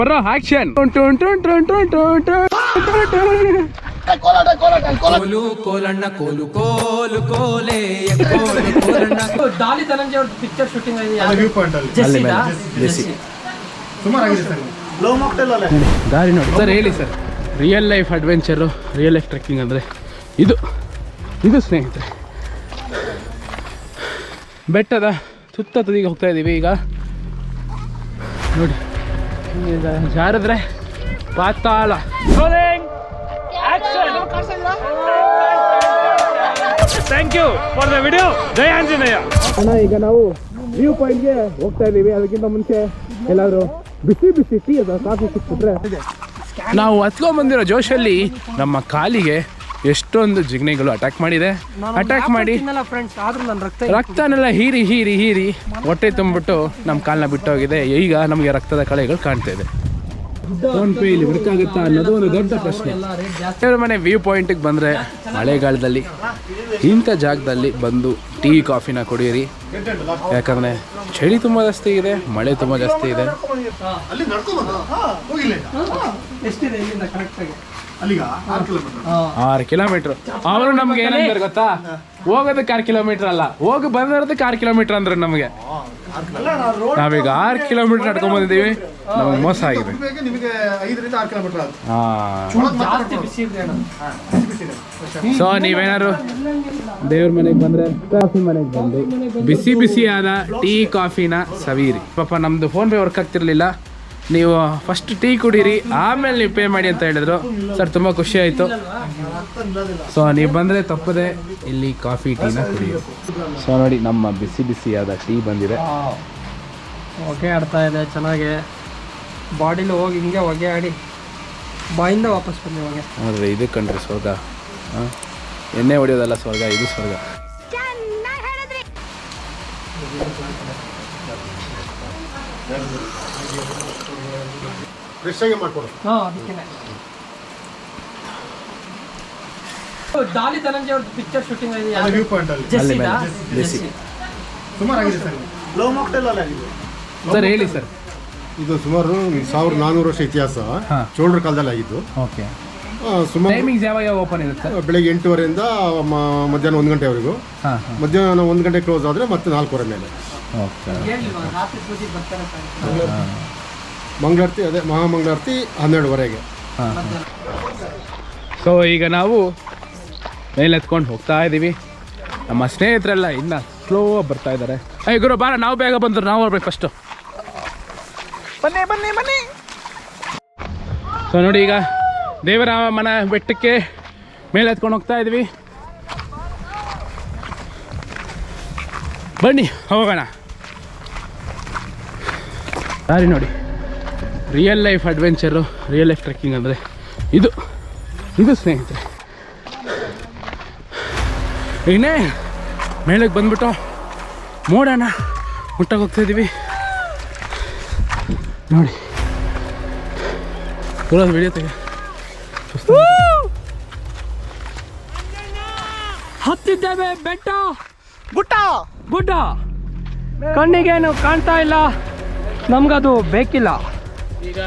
ಬರೋ ಆಕ್ಷನ್. ಕೋಲಣ್ಣ ಕೋಲು ಕೋಲು ಕೋಲೆ ಡಾಲಿ ಧನಂಜಯ ಅವ್ರ ಪಿಕ್ಚರ್ ಶೂಟಿಂಗ್ ದಾರಿ ನೋಡಿ ಸರ್. ಹೇಳಿ sir, real life adventure, real life trekking ಅಂದರೆ ಇದು ಸ್ನೇಹಿತರೆ. ಬೆಟ್ಟದ ಸುತ್ತ ತುದಿಗೆ ಹೋಗ್ತಾ ಇದ್ದೀವಿ ಈಗ ನೋಡಿ. ಜಾರಿದ್ರೆ ಪಾತಾಳ. Thank you for the video. ಜೈ ಆಂಜನೇಯ. ಈಗ ನಾವು ವ್ಯೂ ಪಾಯಿಂಟ್ಗೆ ಹೋಗ್ತಾ ಇದ್ದೀವಿ. ಅದಕ್ಕಿಂತ ಮುಂಚೆ ಎಲ್ಲಾದರೂ ಬಿಸಿ ಟೀ ಅಥವಾ ಕಾಫಿ ಸಿಕ್ಬಿಟ್ರೆ. ನಾವು ಹತ್ಕೊಂಡ್ಬಂದಿರೋ ಜೋಶಲ್ಲಿ ನಮ್ಮ ಕಾಲಿಗೆ ಎಷ್ಟೊಂದು ಜಿಗ್ನೆಗಳು ಅಟ್ಯಾಕ್ ಮಾಡಿ ರಕ್ತನೆಲ್ಲ ಹೀರಿ ಹೊಟ್ಟೆ ತುಂಬಿಟ್ಟು ನಮ್ಮ ಕಾಲನ್ನ ಬಿಟ್ಟೋಗಿದೆ. ಈಗ ನಮಗೆ ರಕ್ತದ ಕಳೆಗಳು ಕಾಣ್ತಾ ಇದೆ. ಫೋನ್ ಪೇ ಇಲ್ಲಿ ವರ್ಕ್ ಆಗುತ್ತಾ ಅನ್ನೋದು ಒಂದು ದೊಡ್ಡ ಪ್ರಶ್ನೆ. ದೇವ್ರ ಮನೆ ವ್ಯೂ ಪಾಯಿಂಟಿಗೆ ಬಂದರೆ ಮಳೆಗಾಲದಲ್ಲಿ ಇಂಥ ಜಾಗದಲ್ಲಿ ಬಂದು ಟೀ ಕಾಫಿನ ಕುಡಿಯಿರಿ. ಯಾಕಂದರೆ ಚಳಿ ತುಂಬ ಜಾಸ್ತಿ ಇದೆ, ಮಳೆ ತುಂಬ ಜಾಸ್ತಿ ಇದೆ. 6 ಕಿಲೋಮೀಟರ್. ಅವರು ನಮ್ಗೆ ಏನಂದ್ರೆ ಗೊತ್ತಾ, ಹೋಗೋದಕ್ಕೆ 6 ಕಿಲೋಮೀಟರ್ ಅಲ್ಲ, ಹೋಗಿ ಬಂದಿರೋದಕ್ಕೆ 6 ಕಿಲೋಮೀಟರ್ ಅಂದ್ರೆ ನಮಗೆ. ನಾವೀಗ 6 ಕಿಲೋಮೀಟರ್ ನಡ್ಕೊಂಡ್ ಬಂದಿದ್ದೀವಿ. ನಮಗೆ ಮೋಸ ಆಗಿದೆ. ಸೊ ನೀವೇನಾದ್ರು ದೇವ್ರ ಮನೆಗೆ ಬಂದ್ರೆ ಕಾಫಿ ಮನೆಗೆ ಬಂದು ಬಿಸಿ ಆದ ಟೀ ಕಾಫಿನ ಸವೀರಿ. ಪಾಪ ನಮ್ದು ಫೋನ್ ಪೇ ವರ್ಕ್ ಆಗ್ತಿರ್ಲಿಲ್ಲ. ನೀವು ಫಸ್ಟ್ ಟೀ ಕುಡೀರಿ, ಆಮೇಲೆ ನೀವು ಪೇ ಮಾಡಿ ಅಂತ ಹೇಳಿದ್ರು. ಸರ್ ತುಂಬ ಖುಷಿ ಆಯಿತು. ಸೊ ನೀವು ಬಂದರೆ ತಪ್ಪದೆ ಇಲ್ಲಿ ಕಾಫಿ ಟೀನ ಕುಡಿಯೋದು. ಸೊ ನೋಡಿ, ನಮ್ಮ ಬಿಸಿಯಾದ ಟೀ ಬಂದಿದೆ. ಹೊಗೆ ಆಡ್ತಾ ಇದೆ ಚೆನ್ನಾಗಿ. ಬಾಡಿಲಿ ಹೋಗಿ ಹಿಂಗೆ ಹೊಗೆ ಆಡಿ ಬಾಯಿಂದ ವಾಪಸ್ ಬಂದೆ ಹೊಗೆ. ನೋಡ್ರಿ, ಇದು ಕಂಡ್ರಿ ಸ್ವರ್ಗ. ಎಣ್ಣೆ ಹೊಡೆಯೋದಲ್ಲ ಸ್ವರ್ಗ, ಇದು ಸ್ವರ್ಗ. ಡಾಲಿ ಧನಂಜಯ ಅವ್ರ ಪಿಕ್ಚರ್ ಶೂಟಿಂಗ್ ಸರ್. ಹೇಳಿ ಸರ್. ಇದು ಸುಮಾರು 1400 ವರ್ಷ ಇತಿಹಾಸ. ಚೋಳರ ಕಾಲದಲ್ಲಿ ಆಗಿದ್ದು. ಓಕೆ. ಸುಮಾರು ಟೈಮಿಂಗ್ಸ್ ಯಾವಾಗ ಓಪನ್ ಇರುತ್ತೆ? ಬೆಳಗ್ಗೆ 8:30 ಮಧ್ಯಾಹ್ನ 1 ಗಂಟೆವರೆಗೂ. ಮಧ್ಯಾಹ್ನ 1 ಗಂಟೆ ಕ್ಲೋಸ್ ಆದರೆ ಮತ್ತೆ 4:30 ಮೇಲೆ. ಮಂಗಳಾರತಿ, ಅದೇ ಮಹಾಮಂಗಳಾರತಿ 12:30ಗೆ. ಸೊ ಈಗ ನಾವು ಮೇಲೆ ಎತ್ಕೊಂಡು ಹೋಗ್ತಾ ಇದ್ದೀವಿ. ನಮ್ಮ ಸ್ನೇಹಿತರೆಲ್ಲ ಇನ್ನು ಸ್ಲೋ ಬರ್ತಾ ಇದ್ದಾರೆ. ಗುರು ಬಾರ, ನಾವು ಬೇಗ ಬಂದರು, ನಾವು ಬರ್ಬೇಕು ಫಸ್ಟು. ಬನ್ನಿ. ಸೊ ನೋಡಿ, ಈಗ ದೇವರ ಮನೆ ಬೆಟ್ಟಕ್ಕೆ ಮೇಲೆ ಎತ್ಕೊಂಡು ಹೋಗ್ತಾ ಇದ್ದೀವಿ. ಬನ್ನಿ ಹೋಗೋಣ. ದಾರಿ ನೋಡಿ. Real life adventure, real life trekking ಅಂದರೆ ಇದು ಸ್ನೇಹಿತರೆ. ಇನ್ನೇ ಮೇಲಕ್ಕೆ ಬಂದ್ಬಿಟ್ಟು ಮೋಡನ ಮುಟ್ಟಾಗಿ ಹೋಗ್ತಾ ಇದ್ದೀವಿ ನೋಡಿ. ಪೂರ ವಿಡಿಯೋ ತೆಗೆ. ಹತ್ತಿದ್ದೇವೆ ಬೆಟ್ಟ, ಗುಡ್ಡ. ಕಣ್ಣಿಗೇನು ಕಾಣ್ತಾ ಇಲ್ಲ, ನಮ್ಗದು ಬೇಕಿಲ್ಲ. ಈಗ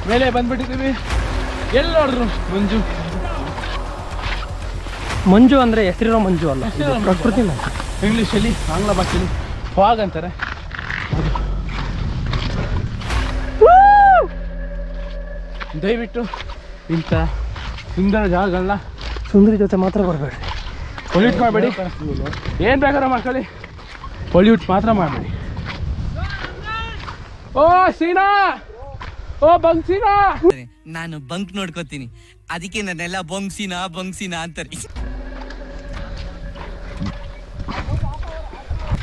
ಮೇಲೆ ಬಂದ್ಬಿಟ್ಟಿದ್ದೀವಿ. ಎಲ್ಲಿ ನೋಡಿದ್ರು ಮಂಜು ಅಂದರೆ ಹೆಸರಿರೋ ಮಂಜು ಅಲ್ಲ, ಪ್ರಕೃತಿ ಮಂಜು. ಇಂಗ್ಲೀಷಲ್ಲಿ, ಆಂಗ್ಲ ಭಾಷೆಯಲ್ಲಿ ಫಾಗ್ ಅಂತಾರೆ. ದಯವಿಟ್ಟು ಇಂಥ ಸುಂದರ ಜಾಗಗಳನ್ನ ಸುಂದರಿ ಜೊತೆ ಮಾತ್ರ ಬರಬೇಡಿ. ಪೊಲ್ಯೂಟ್ ಮಾಡಬೇಡಿ. ಏನು ಬೇಕಾದ್ರೂ ಮಾಡ್ಕೊಳ್ಳಿ, ಪೊಲ್ಯೂಟ್ ಮಾತ್ರ ಮಾಡಬೇಡಿ. ಓ ಸೀನಾ, ಓ ಬಂಗ್ಸೀನಾ. ನಾನು ಬಂಕ್ ನೋಡ್ಕೋತೀನಿ, ಅದಕ್ಕೆ ನನ್ನೆಲ್ಲ ಬಂಗ್ಸಿನ ಅಂತಾರೆ.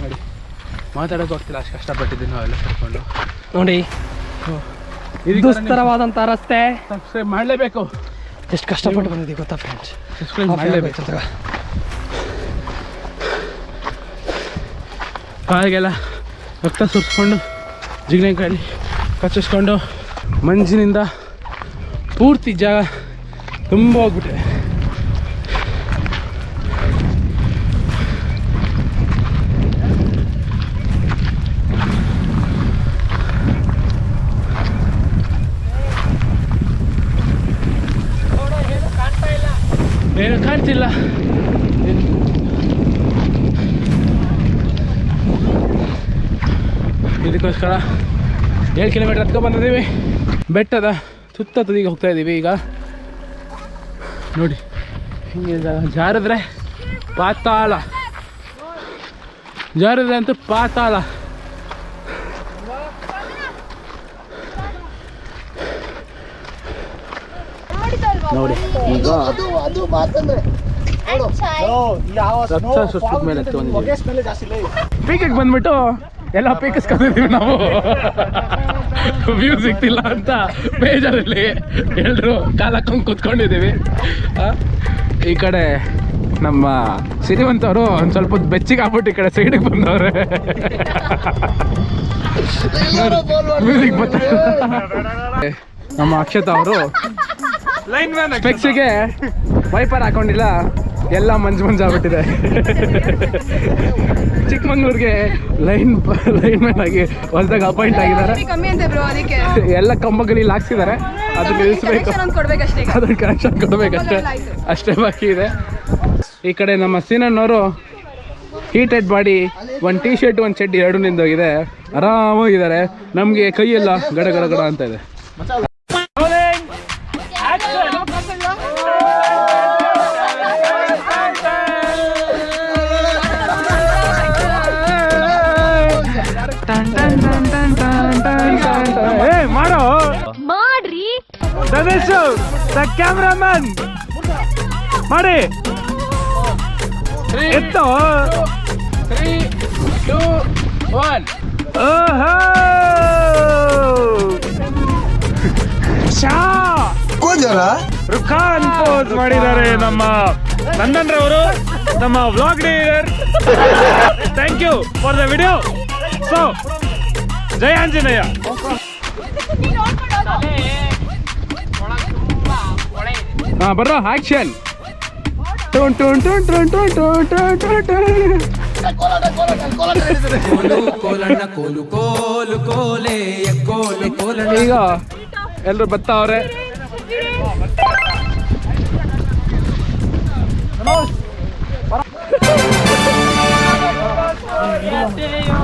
ನೋಡಿ, ಮಾತಾಡೋಕೆ ಹೋಗ್ತಿಲ್ಲ, ಅಷ್ಟು ಕಷ್ಟಪಟ್ಟಿದ್ದೀನಿ ನಾವೆಲ್ಲ ಕರ್ಕೊಂಡು. ನೋಡಿ, ದುಸ್ತರವಾದಂಥ ರಸ್ತೆ. ಸಬ್ಸ್ಕ್ರೈಬ್ ಮಾಡಲೇಬೇಕು. ಎಷ್ಟು ಕಷ್ಟಪಟ್ಟು ಬಂದಿದ್ದೀವಿ ಗೊತ್ತಾ ಫ್ರೆಂಡ್ಸ್? ಸಬ್ಸ್ಕ್ರೈಬ್ ಮಾಡಲೇಬೇಕು. ಕಾಲಿಗೆಲ್ಲ ರಕ್ತ ಸುರಿಸ್ಕೊಂಡು, ಜಿಗ್ನೆಕಾಯಿ ಕಚ್ಚಿಸ್ಕೊಂಡು, ಮಂಜಿನಿಂದ ಪೂರ್ತಿ ಜಾಗ ತುಂಬ ಹೋಗ್ಬಿಟ್ಟೆ. ಕಾಣ್ತಿಲ್ಲ. ಇದಕ್ಕೋಸ್ಕರ 7 ಕಿಲೋಮೀಟರ್ ಹತ್ಕೊಂಡು ಬಂದಿದ್ದೀವಿ. ಬೆಟ್ಟದ ಸುತ್ತ ತುದಿಗೆ ಹೋಗ್ತಾ ಇದ್ದೀವಿ ಈಗ. ನೋಡಿ ಹಿಂಗೆ ಜಾರಿದ್ರೆ ಪಾತಾಳ, ಜಾರಿದ್ರೆ ಅಂತೂ ಪಾತಾಳ. ನೋಡಿ ಈಗ ಸುತ್ತ ಮೇಲೆ ಪೀಕಿಗೆ ಬಂದ್ಬಿಟ್ಟು ಎಲ್ಲ ಪೀಕಿಸ್ಕೊಂಡಿದ್ದೀವಿ ನಾವು. ವ್ಯೂ ಸಿಗ್ತಿಲ್ಲ ಅಂತ ಬೇಜಾರಲ್ಲಿ ಎಲ್ಲರೂ ಕಾಲಕ್ಕೊಂದು ಕೂತ್ಕೊಂಡಿದ್ದೀವಿ. ಈ ಕಡೆ ನಮ್ಮ ಸಿರಿವಂತವರು ಒಂದು ಸ್ವಲ್ಪ ಬೆಚ್ಚಿಗೆ ಆಗ್ಬಿಟ್ಟು ಈ ಕಡೆ ಸೈಡಿಗೆ ಬಂದವ್ರೆ. ಮ್ಯೂಸಿಕ್ ಬರ್ತಾರೆ. ನಮ್ಮ ಅಕ್ಷತಾ ಅವರು ಸ್ಪೆಕ್ಸಿಗೆ ವೈಪರ್ ಹಾಕೊಂಡಿಲ್ಲ, ಎಲ್ಲ ಮಂಜು ಆಗ್ಬಿಟ್ಟಿದೆ. ಚಿಕ್ಕಮಂಗ್ಳೂರಿಗೆ ಲೈನ್ ಮ್ಯಾನ್ ಆಗಿ ಹೊಸದಾಗ ಅಪಾಯಿಂಟ್ ಆಗಿದ್ದಾರೆ. ಎಲ್ಲ ಕಂಬಗಳಲ್ಲಿ ಹಾಕ್ಸಿದ್ದಾರೆ, ಅದನ್ನ ನಿಲ್ಲಿಸ್ಬೇಕು, ಅದನ್ನ ಕನೆಕ್ಷನ್ ಕೊಡ್ಬೇಕಷ್ಟೇ, ಅಷ್ಟೇ ಬಾಕಿ ಇದೆ. ಈ ಕಡೆ ನಮ್ಮ ಸೀನಣ್ಣವರು ಹೀಟೆಡ್ ಬಾಡಿ, ಒಂದು ಟೀ ಶರ್ಟ್ ಒಂದು ಚಡ್ಡಿ ಎರಡು ನಿಂದೋಗಿದೆ, ಆರಾಮಾಗಿದ್ದಾರೆ. ನಮಗೆ ಕೈಯೆಲ್ಲ ಗಡ ಗಡ ಗಡ ಅಂತ ಇದೆ. ಮಾಡೋ ಮಾಡ್ರಿ ಸದೇಶ್ ದ ಕ್ಯಾಮ್ರಾಮನ್ ಮಾಡಿ ಎತ್ತೋ 3, 2, 1. ಓಹೋ ಶಾ ರುಖಾನ್ ಪೋಸ್ ಮಾಡಿದ್ದಾರೆ ನಮ್ಮ ನಂದನ್ ರವರು, ನಮ್ಮ vlog leader. Thank you for the video. So ಜೈ ಆಂಜನೇಯ. ಬರ್ರೋ ಆಕ್ಷನ್. ಈಗ ಎಲ್ರು ಬರ್ತಾವ್ರೆ.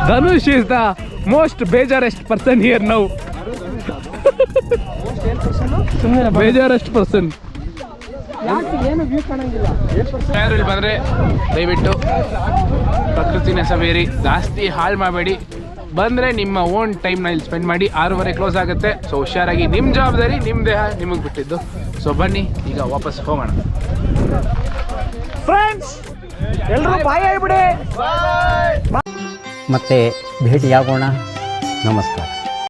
ಧನುಷ್ is the most ಬೇಜಾರೆಸ್ಟ್ ಪರ್ಸನ್ ಹಿಯರ್ ನೌ. ಬೇಜಾರೆಸ್ಟ್ ಪರ್ಸನ್. ಯಾರು ಬಂದರೆ ದಯವಿಟ್ಟು ಪ್ರಕೃತಿನ ಸವೇರಿ, ಜಾಸ್ತಿ ಹಾಳು ಮಾಡಬೇಡಿ. ಬಂದರೆ ನಿಮ್ಮ ಓನ್ ಟೈಮ್ನ ಇಲ್ಲಿ ಸ್ಪೆಂಡ್ ಮಾಡಿ. 6:30 ಕ್ಲೋಸ್ ಆಗುತ್ತೆ. ಸೊ ಹುಷಾರಾಗಿ, ನಿಮ್ಮ ಜವಾಬ್ದಾರಿ, ನಿಮ್ಮ ದೇಹ ನಿಮಗೆ ಬಿಟ್ಟಿದ್ದು. ಸೊ ಬನ್ನಿ ಈಗ ವಾಪಸ್ ಹೋಗೋಣ. ಫ್ರೆಂಡ್ಸ್ ಎಲ್ಲರೂ ಬಾಯ್ ಹೇಳ್ಬಿಡಿ. ಮತ್ತೆ ಭೇಟಿಯಾಗೋಣ. ನಮಸ್ಕಾರ.